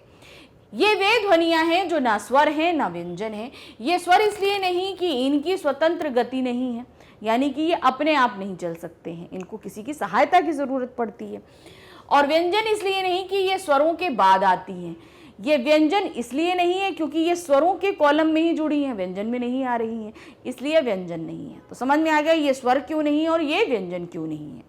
ये वे ध्वनियां हैं जो ना स्वर हैं ना व्यंजन हैं। ये स्वर इसलिए नहीं कि इनकी स्वतंत्र गति नहीं है, यानी कि ये अपने आप नहीं चल सकते हैं, इनको किसी की सहायता की जरूरत पड़ती है। और व्यंजन इसलिए नहीं कि ये स्वरों के बाद आती हैं। ये व्यंजन इसलिए नहीं है क्योंकि ये स्वरों के कॉलम में ही जुड़ी हैं, व्यंजन में नहीं आ रही हैं, इसलिए व्यंजन नहीं है। तो समझ में आ गया ये स्वर क्यों नहीं है और ये व्यंजन क्यों नहीं है।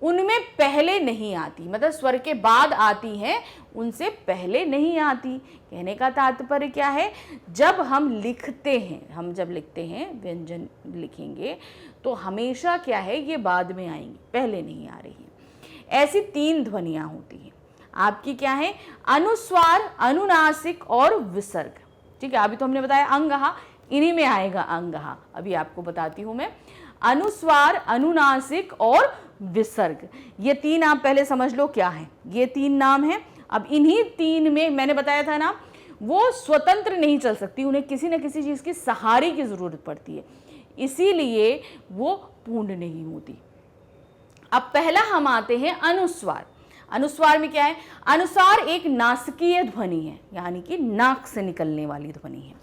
उनमें पहले नहीं आती, मतलब स्वर के बाद आती हैं, उनसे पहले नहीं आती। कहने का तात्पर्य क्या है? जब हम लिखते हैं, हम जब लिखते हैं व्यंजन लिखेंगे तो हमेशा क्या है? ये बाद में आएंगी, पहले नहीं आ रही है। ऐसी तीन ध्वनियां होती हैं आपकी, क्या है? अनुस्वार, अनुनासिक और विसर्ग। ठीक है, अभी तो हमने बताया अंगहा, इन्हीं में आएगा अंगहा। अभी आपको बताती हूं मैं। अनुस्वार, अनुनासिक और विसर्ग, ये तीन आप पहले समझ लो क्या है। ये तीन नाम हैं। अब इन्हीं तीन में मैंने बताया था ना, वो स्वतंत्र नहीं चल सकती, उन्हें किसी न किसी चीज की सहारे की जरूरत पड़ती है, इसीलिए वो पूर्ण नहीं होती। अब पहला हम आते हैं अनुस्वार। अनुस्वार में क्या है? अनुसार एक नासिकीय ध्वनि है, यानी कि नाक से निकलने वाली ध्वनि है।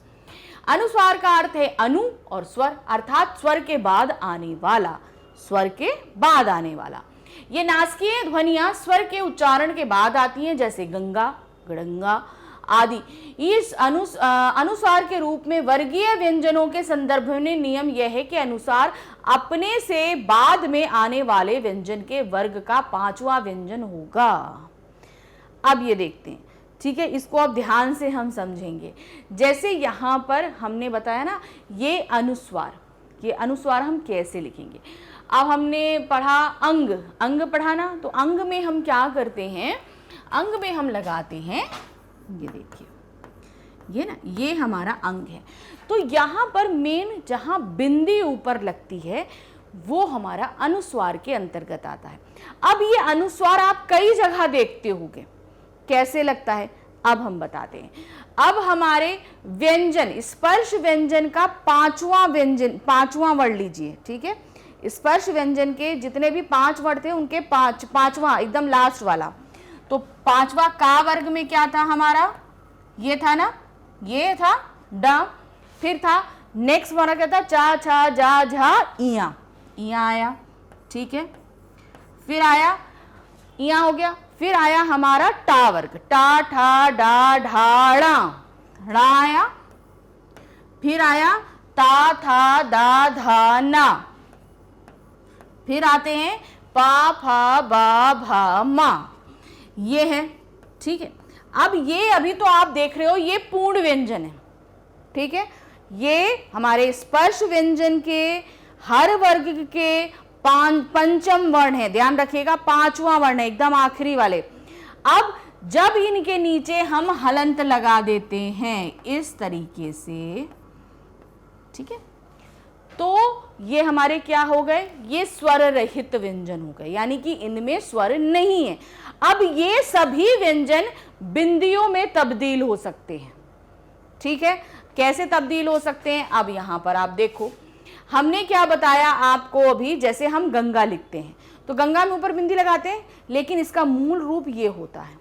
अनुस्वार का अर्थ है अनु और स्वर, अर्थात स्वर के बाद आने वाला, स्वर के बाद आने वाला। ये नासिकीय ध्वनियां स्वर के उच्चारण के बाद आती हैं, जैसे गंगा, गड़ंगा आदि। इस अनुसार के रूप में वर्गीय व्यंजनों के संदर्भ में नियम यह है कि अनुसार अपने से बाद में आने वाले व्यंजन के वर्ग का पांचवा व्यंजन होगा। अब ये देखते हैं, ठीक है, इसको अब ध्यान से हम समझेंगे। जैसे यहाँ पर हमने बताया ना, ये अनुस्वार हम कैसे लिखेंगे। अब हमने पढ़ा अंग पढ़ा ना, तो अंग में हम क्या करते हैं? अंग में हम लगाते हैं, ये देखिए, ये ना, ये हमारा अंग है। तो यहाँ पर मेन जहाँ बिंदी ऊपर लगती है वो हमारा अनुस्वार के अंतर्गत आता है। अब ये अनुस्वार आप कई जगह देखते होंगे, कैसे लगता है अब हम बताते हैं। अब हमारे व्यंजन, स्पर्श व्यंजन का पांचवा वर्ड लीजिए, ठीक है। स्पर्श व्यंजन के जितने भी 5 वर्ड थे उनके पांचवा एकदम लास्ट वाला। तो पांचवा का वर्ग में क्या था हमारा, ये था ना, ये था ड, फिर था नेक्स्ट वाला क्या था, चा छा जा झा इया, इया आया, ठीक है। फिर आया इया हो गया, फिर आया हमारा टा वर्ग, टा ठा डा ढा ड़ा, ड़ा आया। फिर आया ता था दा धा ना। फिर आते हैं पा फा बा भा मा, ये है, ठीक है। अब ये अभी तो आप देख रहे हो ये पूर्ण व्यंजन है, ठीक है। ये हमारे स्पर्श व्यंजन के हर वर्ग के पंचम वर्ण है, ध्यान रखिएगा, 5वां वर्ण है एकदम आखिरी वाले। अब जब इनके नीचे हम हलंत लगा देते हैं इस तरीके से, ठीक है, तो ये हमारे क्या हो गए, ये स्वर रहित व्यंजन हो गए, यानी कि इनमें स्वर नहीं है। अब ये सभी व्यंजन बिंदियों में तब्दील हो सकते हैं, ठीक है। कैसे तब्दील हो सकते हैं, अब यहां पर आप देखो, हमने क्या बताया आपको अभी, जैसे हम गंगा लिखते हैं तो गंगा में ऊपर बिंदी लगाते हैं, लेकिन इसका मूल रूप ये होता है।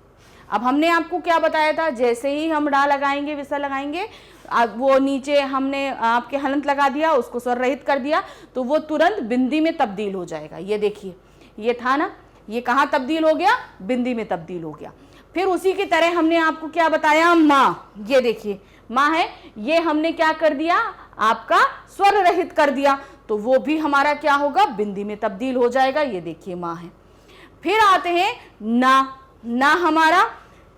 अब हमने आपको क्या बताया था, जैसे ही हम डा लगाएंगे, विसर्ग लगाएंगे, अब वो नीचे हमने आपके हलंत लगा दिया, उसको स्वर रहित कर दिया, तो वो तुरंत बिंदी में तब्दील हो जाएगा। ये देखिए, ये था ना, ये कहाँ तब्दील हो गया, बिंदी में तब्दील हो गया। फिर उसी की तरह हमने आपको क्या बताया, माँ, ये देखिए माँ है, ये हमने क्या कर दिया, आपका स्वर रहित कर दिया, तो वो भी हमारा क्या होगा, बिंदी में तब्दील हो जाएगा। ये देखिए माँ है। फिर आते हैं ना, ना हमारा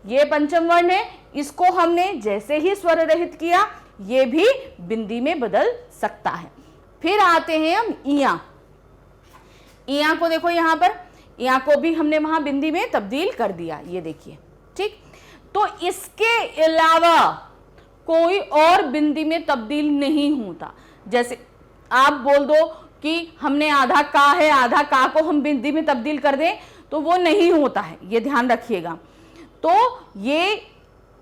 ये पंचम वर्ण है, इसको हमने जैसे ही स्वर रहित किया ये भी बिंदी में बदल सकता है। फिर आते हैं हम इया, इया को देखो यहाँ पर, इया को भी हमने वहां बिंदी में तब्दील कर दिया, ये देखिए, ठीक। तो इसके अलावा कोई और बिंदी में तब्दील नहीं होता। जैसे आप बोल दो कि हमने आधा का है, आधा का को हम बिंदी में तब्दील कर दें, तो वो नहीं होता है, ये ध्यान रखिएगा। तो ये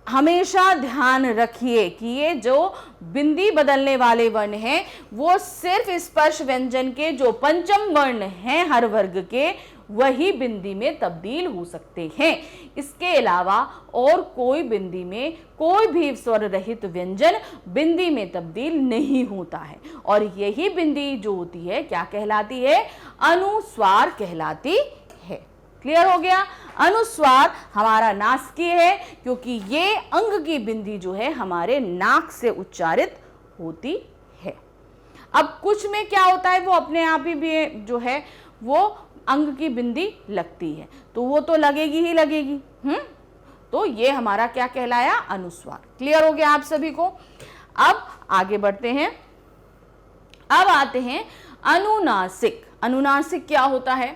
हमेशा ध्यान रखिए कि ये जो बिंदी बदलने वाले वर्ण हैं वो सिर्फ स्पर्श व्यंजन के जो पंचम वर्ण हैं हर वर्ग के, वही बिंदी में तब्दील हो सकते हैं। इसके अलावा और कोई बिंदी में कोई भी स्वर रहित व्यंजन बिंदी में तब्दील नहीं होता है। और यही बिंदी जो होती है क्या कहलाती है, अनुस्वार कहलाती है। क्लियर हो गया। अनुस्वार हमारा नासिकीय है क्योंकि ये अंग की बिंदी जो है हमारे नाक से उच्चारित होती है। अब कुछ में क्या होता है, वो अपने आप ही भी जो है वो अंग की बिंदी लगती है, तो वो तो लगेगी ही लगेगी। तो ये हमारा क्या कहलाया, अनुस्वार। क्लियर हो गया आप सभी को। अब आगे बढ़ते हैं। अब आते हैं अनुनासिक। अनुनासिक क्या होता है,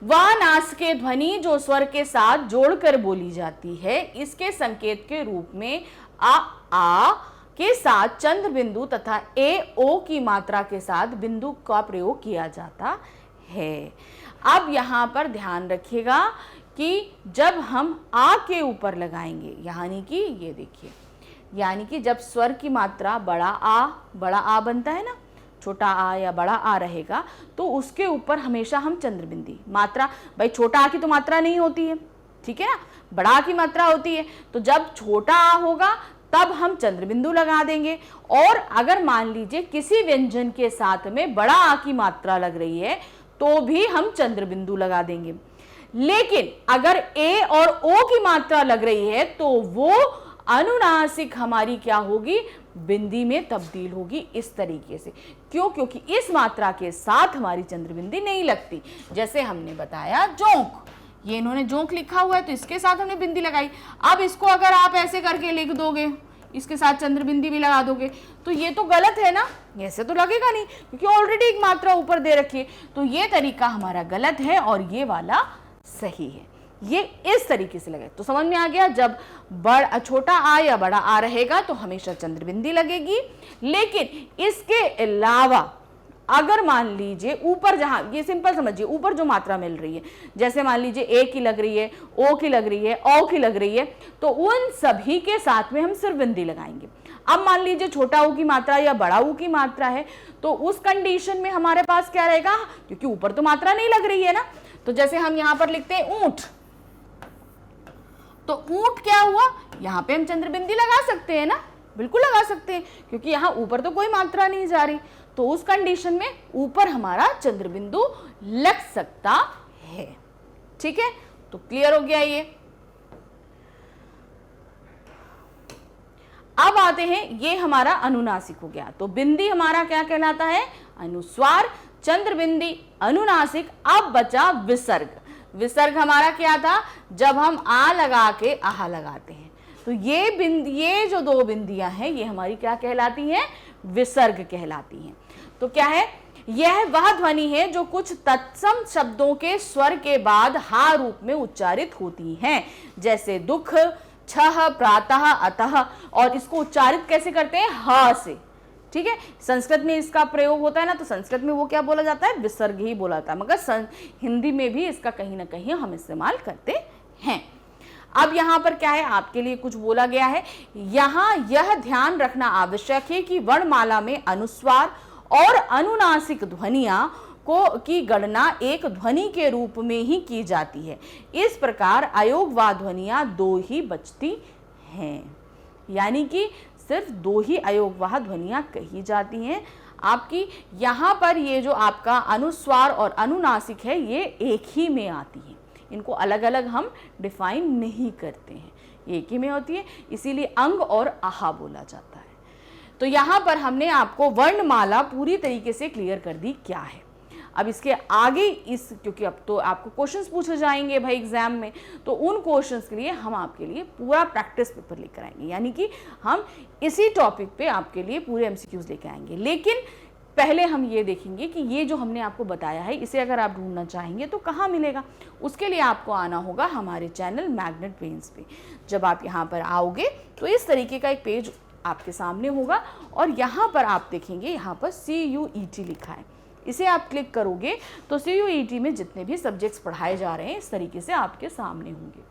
वह नासिकीय ध्वनि जो स्वर के साथ जोड़कर बोली जाती है। इसके संकेत के रूप में आ के साथ चंद्र बिंदु तथा ए ओ की मात्रा के साथ बिंदु का प्रयोग किया जाता है। अब यहाँ पर ध्यान रखिएगा कि जब हम आ के ऊपर लगाएंगे, यानी कि ये देखिए, यानी कि जब स्वर की मात्रा बड़ा आ बनता है ना, छोटा आ या बड़ा आ रहेगा, तो उसके ऊपर हमेशा हम चंद्रबिंदी मात्रा, भाई छोटा आ की तो मात्रा नहीं होती है, ठीक है ना, बड़ा आ की मात्रा होती है। तो जब छोटा आ होगा तब हम चंद्रबिंदु लगा देंगे। और अगर मान लीजिए किसी व्यंजन के साथ में बड़ा आ की मात्रा लग रही है तो भी हम चंद्रबिंदु लगा देंगे। लेकिन अगर ए और ओ की मात्रा लग रही है तो वो अनुनासिक हमारी क्या होगी, बिंदी में तब्दील होगी इस तरीके से। क्यों? क्योंकि इस मात्रा के साथ हमारी चंद्रबिंदी नहीं लगती। जैसे हमने बताया जोंक, ये इन्होंने जोंक लिखा हुआ है तो इसके साथ हमने बिंदी लगाई। अब इसको अगर आप ऐसे करके लिख दोगे, इसके साथ चंद्रबिंदी भी लगा दोगे, तो ये तो गलत है ना, ऐसे तो लगेगा नहीं क्योंकि ऑलरेडी एक मात्रा ऊपर दे रखी है। तो ये तरीका हमारा गलत है और ये वाला सही है। ये इस तरीके से लगे। तो समझ में आ गया, जब छोटा आ या बड़ा आ रहेगा तो हमेशा चंद्रबिंदी लगेगी। लेकिन इसके अलावा अगर मान लीजिए ऊपर, जहां ये सिंपल समझिए, ऊपर जो मात्रा मिल रही है, जैसे मान लीजिए ए की लग रही है, ओ की लग रही है, औ की लग रही है, तो उन सभी के साथ में हम सिर्फ बिंदी लगाएंगे। अब मान लीजिए छोटा ऊ की मात्रा या बड़ा ऊ की मात्रा है, तो उस कंडीशन में हमारे पास क्या रहेगा, क्योंकि ऊपर तो मात्रा नहीं लग रही है ना। तो जैसे हम यहां पर लिखते हैं ऊंट, तो ऊंट क्या हुआ, यहां पे हम चंद्रबिंदी लगा सकते हैं ना, बिल्कुल लगा सकते हैं, क्योंकि यहां ऊपर तो कोई मात्रा नहीं जा रही। तो उस कंडीशन में ऊपर हमारा चंद्रबिंदु लग सकता है। ठीक है, तो क्लियर हो गया ये। अब आते हैं, ये हमारा अनुनासिक हो गया। तो बिंदी हमारा क्या कहलाता है, अनुस्वार, चंद्रबिंदी, अनुनासिक। अब बचा विसर्ग। विसर्ग हमारा क्या था, जब हम आ लगा के आहा लगाते हैं। तो ये जो दो बिंदियां हैं, ये हमारी क्या कहलाती हैं, विसर्ग कहलाती हैं। तो क्या है, यह वह ध्वनि है जो कुछ तत्सम शब्दों के स्वर के बाद हा रूप में उच्चारित होती हैं, जैसे दुख, छह, प्रातः, अतः। और इसको उच्चारित कैसे करते हैं, ह से। ठीक है, संस्कृत में इसका प्रयोग होता है ना, तो संस्कृत में वो क्या बोला जाता है, विसर्ग ही बोला जाता है, मगर हिंदी में भी इसका कहीं ना कहीं हम इस्तेमाल करते हैं। अब यहाँ पर क्या है, आपके लिए कुछ बोला गया है, यहाँ यह ध्यान रखना आवश्यक है कि वर्णमाला में अनुस्वार और अनुनासिक ध्वनियां की गणना एक ध्वनि के रूप में ही की जाती है। इस प्रकार अयोगवाह ध्वनियां दो ही बचती हैं, यानी कि सिर्फ दो ही अयोगवाह ध्वनियां कही जाती हैं आपकी। यहाँ पर ये जो आपका अनुस्वार और अनुनासिक है, ये एक ही में आती है, इनको अलग अलग हम डिफाइन नहीं करते हैं, एक ही में होती है, इसीलिए अंग और आहा बोला जाता है। तो यहाँ पर हमने आपको वर्णमाला पूरी तरीके से क्लियर कर दी क्या है। अब इसके आगे क्योंकि अब तो आपको क्वेश्चंस पूछे जाएंगे भाई एग्जाम में, तो उन क्वेश्चंस के लिए हम आपके लिए पूरा प्रैक्टिस पेपर लेकर आएंगे, यानी कि हम इसी टॉपिक पे आपके लिए पूरे एमसीक्यूज लेकर आएंगे। लेकिन पहले हम ये देखेंगे कि ये जो हमने आपको बताया है, इसे अगर आप ढूंढना चाहेंगे तो कहाँ मिलेगा। उसके लिए आपको आना होगा हमारे चैनल मैग्नेट पेन्स पे। जब आप यहाँ पर आओगे तो इस तरीके का एक पेज आपके सामने होगा, और यहाँ पर आप देखेंगे, यहाँ पर CUET लिखा है। इसे आप क्लिक करोगे तो CUET में जितने भी सब्जेक्ट्स पढ़ाए जा रहे हैं इस तरीके से आपके सामने होंगे।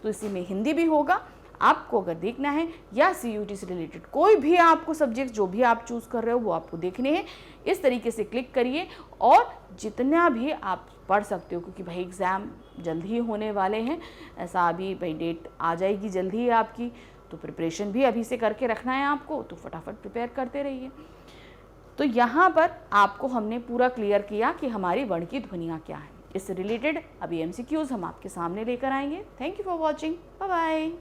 तो इसी में हिंदी भी होगा, आपको अगर देखना है, या CUET से रिलेटेड कोई भी आपको सब्जेक्ट जो भी आप चूज़ कर रहे हो वो आपको देखने हैं। इस तरीके से क्लिक करिए और जितना भी आप पढ़ सकते हो, क्योंकि भाई एग्ज़ाम जल्द ही होने वाले हैं, ऐसा अभी भाई डेट आ जाएगी जल्द ही आपकी, तो प्रिपरेशन भी अभी से करके रखना है आपको, तो फटाफट प्रिपेयर करते रहिए। तो यहाँ पर आपको हमने पूरा क्लियर किया कि हमारी वर्ण की ध्वनियाँ क्या हैं। इससे रिलेटेड अभी MCQs हम आपके सामने लेकर आएंगे। Thank you for watching, bye bye.